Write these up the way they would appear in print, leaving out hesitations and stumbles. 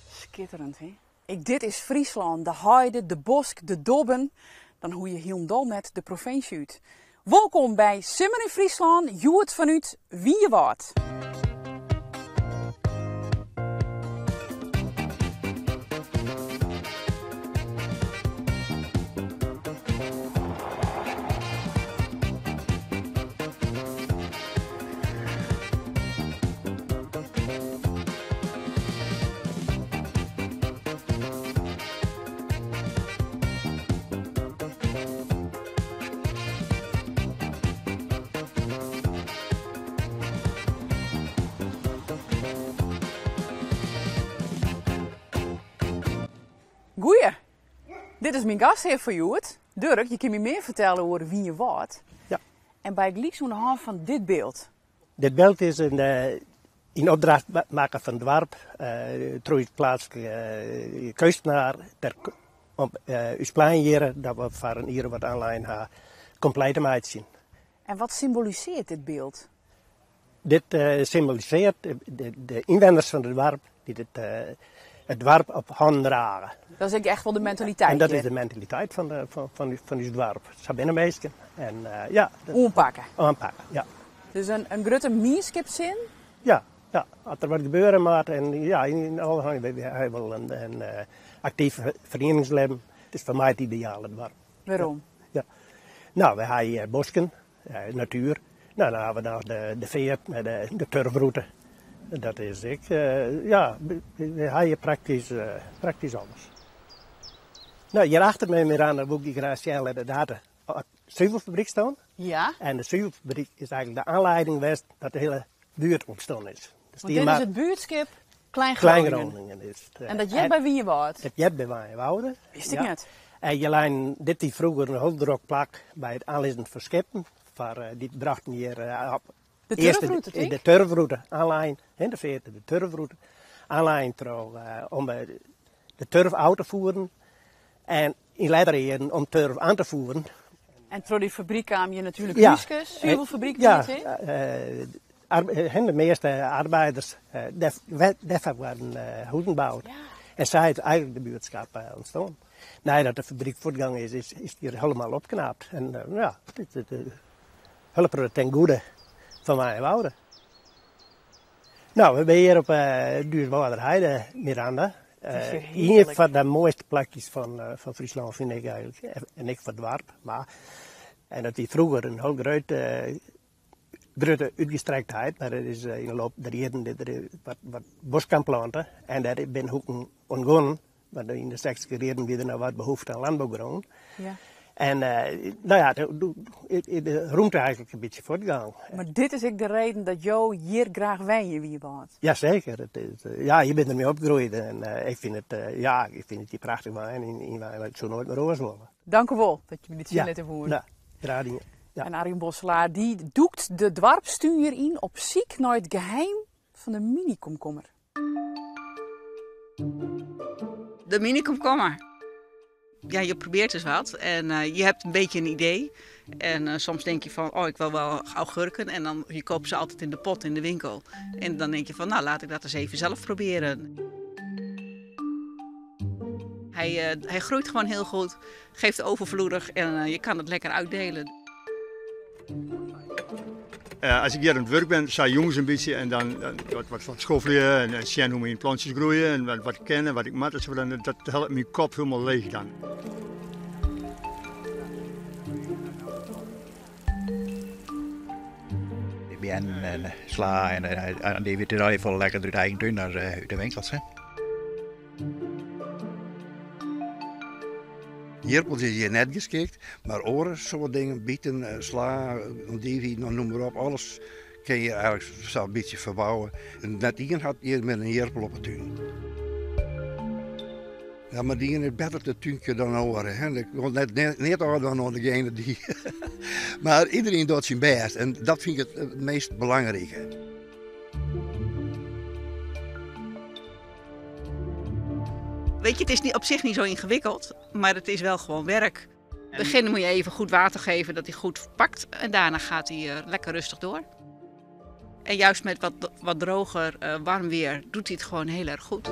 Schitterend, hè? Dit is Friesland, de heide, de bosk, de dobben. Dan hoe je helemaal met de provincie uit. Welkom bij Simmer in Friesland, Joert vanuit Wierwoud. Goeie, dit is mijn gastheer voor Joert. Dirk, je kunt me meer vertellen over Wierwoud. Ja. En bij het liefst aan de hand van dit beeld. Dit beeld is in opdracht maken van het dorp, door het plaatselijke kunstenaar, om ons plein hier, dat we voor een hier wat online gaan, compleet maken zien. En wat symboliseert dit beeld? Dit symboliseert de inwoners van het dorp die het dorp op handen dragen. Dat is echt wel de mentaliteit. En dat is de mentaliteit van ons dorp. Zo binnen meesten. En ja. Aanpakken. Aanpakken, ja. Dus een grote meerskipzin? Ja, ja. Als er wat gebeuren moet. En ja, in alle gevallen hij wil een actief verenigingsleven. Het is voor mij het ideale dorp. Waarom? Ja. Nou, we hebben hier bosken, natuur. Nou, dan hebben we nog de veert met de turfroute. Dat is ik. Ja, we hebben praktisch alles. Nou, hier achter mij Miranda wil ik graag zeggen, daar had de zuivelfabriek staan. Ja. En de zuivelfabriek is eigenlijk de aanleiding geweest dat de hele buurt ontstaan is. Dus Want dit is het buurtschap Klein-Groningen. Is het, en dat jij bij Wierwoud? Dat jij bij Wierwoud. Wist ik niet. En je lijn, dit die vroeger een hoofddrukplak bij het aanlezen van schepen. Die brachten hier op. De turfroute, Eerst de turfroute aanlijn, de veertig de turfroute. Aanlijn om de turf uit te voeren. En in later om turf aan te voeren. En door die fabriek kwam je natuurlijk Huiskus, zuivelfabriek. Ja, de meeste arbeiders, daarvoor waren huizen gebouwd. Ja. En zij heeft eigenlijk de buurtschap ontstaan. Nadat de fabriek voortgang is hier helemaal opgeknapt. En ja, het helpen ten goede van mijn wouden. Nou, we zijn hier op Duurswaarderheide, Miranda. Een van de mooiste plekjes van Friesland vind ik eigenlijk. En ik van het dorp. En dat is vroeger een heel grote uitgestrektheid. Maar het is in de loop der jaren wat bos kan planten. En daar ben ik ontgonnen. Want in de 60 jaren weer nog wat behoefte aan landbouwgrond. Ja. En nou ja, de ruimte eigenlijk een beetje voortgang. Maar dit is ook de reden dat jou hier graag woont, Wierwoud. Jazeker. Ja, je bent ermee opgegroeid. En ik vind het hier prachtig wijn. En ik zou nooit meer overslaan. Dank u wel dat je me dit zin laten horen. Ja, graag gedaan. Ja. En Arjen Bosselaar die doekt de dorpsstuur in op zoek naar het geheim van de mini-komkommer. De mini-komkommer. Ja, je probeert dus wat en je hebt een beetje een idee. En soms denk je van, oh, ik wil wel augurken. En dan je koopt ze altijd in de pot in de winkel. En dan denk je van, nou, laat ik dat eens even zelf proberen. Hij groeit gewoon heel goed, geeft overvloedig en je kan het lekker uitdelen. Als ik hier aan het werk ben, zijn jongens een beetje en dan wat schoffelen en zien hoe mijn plantjes groeien en wat kennen, wat ik maak. Dat helpt mijn kop helemaal leeg dan. Ik ben sla en die witte rij vol lekker door de eigen tuin naar de winkels. Hè. Hierpels is hier net geskikt, maar oren, soort dingen, bieten, sla, ondievi, noem maar op, alles kun je eigenlijk zo een beetje verbouwen. En net hier had je met een hierpel op het tuin. Ja, maar die is beter te tuintje dan oren. Hè. Ik wil net ouder dan degene die. Maar iedereen doet zijn best en dat vind ik het meest belangrijke. Weet je, het is op zich niet zo ingewikkeld, maar het is wel gewoon werk. In het begin moet je even goed water geven dat hij goed pakt en daarna gaat hij lekker rustig door. En juist met wat droger, warm weer doet hij het gewoon heel erg goed.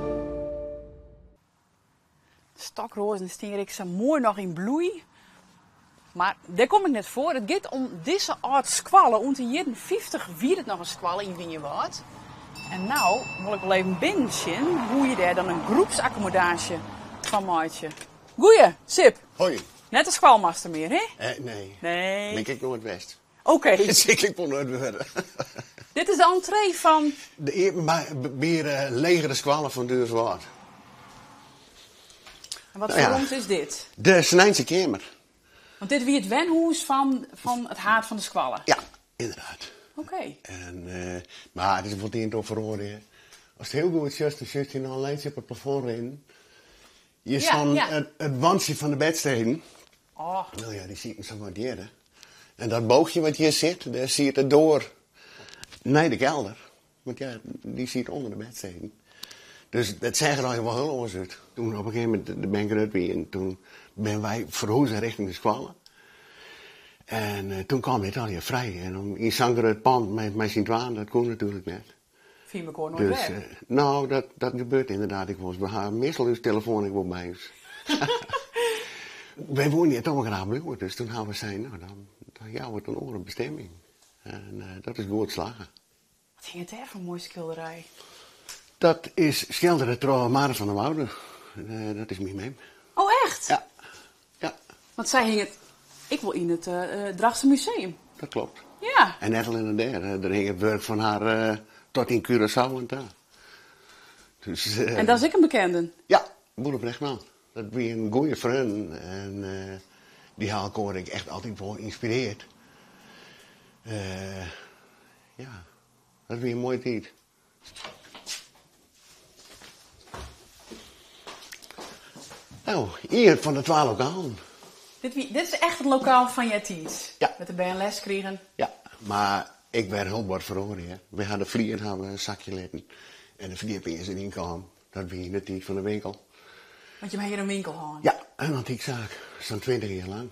Stokrozen stier ik zo mooi nog in bloei. Maar daar kom ik net voor. Het gaat om deze aard squallen. Om de jaren 50 wie het nog een squallen in Winjewoud. En nou wil ik wel even binnen zien hoe je daar dan een groepsaccommodatie van maakt. Goeie, Sip. Hoi. Net een squalmaster meer, hè? Nee. Nee. Ben ik Noordwest. Oké. Ik wil nooit weer. Dit is de entree van... Meer legere squallen van Deurswaard. En wat Nou voor ja. ons is dit? De Snijnse Kamer. Want dit wie het wenhoes van het haard van de squallen. Ja, inderdaad. Oké. Maar het is bijvoorbeeld niet over horen. Als het heel goed is, dan zit je nou alleen op het plafond rijden. Je is van het wandje van de bedsteden. Oh. Nou ja, die ziet me zo waarderen. En dat boogje wat hier zit, daar zie je het door naar de kelder. Want ja, die ziet onder de bedsteden. Dus dat zag er al wel heel anders uit. Toen op een gegeven moment ben ik eruit weer en toen ben wij verhuisd richting de squallen. En toen kwam het al hier vrij. En om in Sanger het pand met Sint-Waan, dat kon natuurlijk net. Viel me gewoon nooit Dus, weg. nou, dat gebeurt inderdaad. Ik was bij haar, meestal is telefoon ik wel bij ons. Wij wonen hier toch wel graag blijven, dus toen gaan we zijn, nou dan ja, wordt een orenbestemming. En dat is goed slagen. Wat ging het daar voor een mooie schilderij? Dat is schilderen door Maren van der Woude. Dat is mijn mem. Oh, echt? Ja. Ja, Want zij hing het... Ik wil in het Drachtse Museum. dat klopt. Ja. En net al in de derde, daar hing het werk van haar tot in Curaçao en daar. Dus, En dat is ik een bekende. Ja, Boer Brechtman. Dat was een goede vriend en die haal ik echt altijd voor geïnspireerd. Ja, dat was een mooie tijd. Nou, hier van de 12 lokalen. Dit is echt het lokaal van je tijd. Ja. Met de les kregen. Ja, maar ik werd heel wat verloren. Hè. We hadden vliegen, hadden een zakje laten. En de verdieping is erin kwam. Dat was in de tijd van de winkel. Want je hebt hier een winkel gehad. Ja, een antiekzaak. Zo'n 20 jaar lang.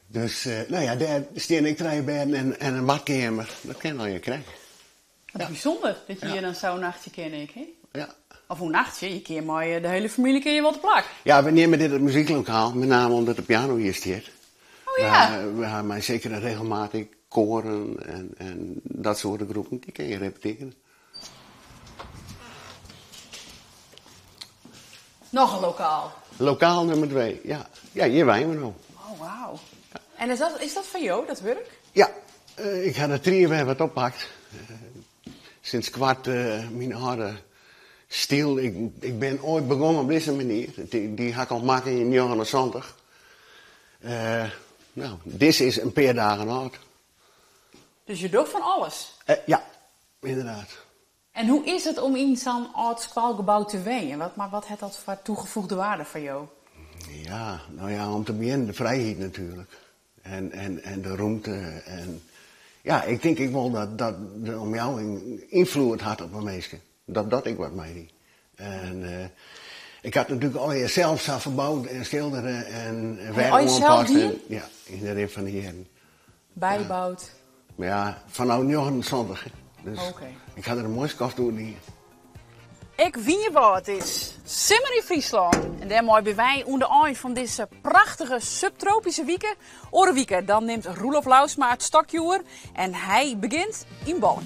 Dus, nou ja, daar steen ik 3 bedden en een badkamer. Dat kan al je krijgen. Wat bijzonder dat je hier dan zo'n nachtje kennen, ik, hè? Ja. Of hoe nachtje, je keer maar de hele familie keer je wel te plak. Ja, we nemen dit het muzieklokaal, met name omdat de piano hier staat. Oh ja. We hebben maar zeker regelmatig koren en dat soort groepen, die kun je repeteren. Nog een lokaal. Lokaal nummer 2, ja. Ja, hier wijnen we nog. Oh, wauw. En is dat van jou, dat werk? Ja, ik had het 3 weer wat oppakt. Sinds kwart mijn harde stil. Ik ben ooit begonnen op deze manier. Die ga ik al maken in 79. Nou, dit is een paar dagen oud. Dus je doet van alles. Ja, inderdaad. En hoe is het om in zo'n oud squalgebouw te wonen? Wat heeft dat voor toegevoegde waarde voor jou? Ja, nou ja, om te beginnen de vrijheid natuurlijk. En de ruimte. En ja, ik denk ik wel dat de om jou invloed had op mijn mensen. Dat ik wat mee. En ik had natuurlijk al zelf verbouwd en schilderen en werk zelf die? Ja, in de rit van de jaren. Bijbouwd. Maar ja, vanaf 29. Dus Oké. ik had er een mooi kast doen hier. Ik weet je wat het is. Simmer in Friesland. En daarmee bij wij onder eind van deze prachtige subtropische weekend. Dan neemt Roelof Lausma het stokje oer en hij begint in Balk.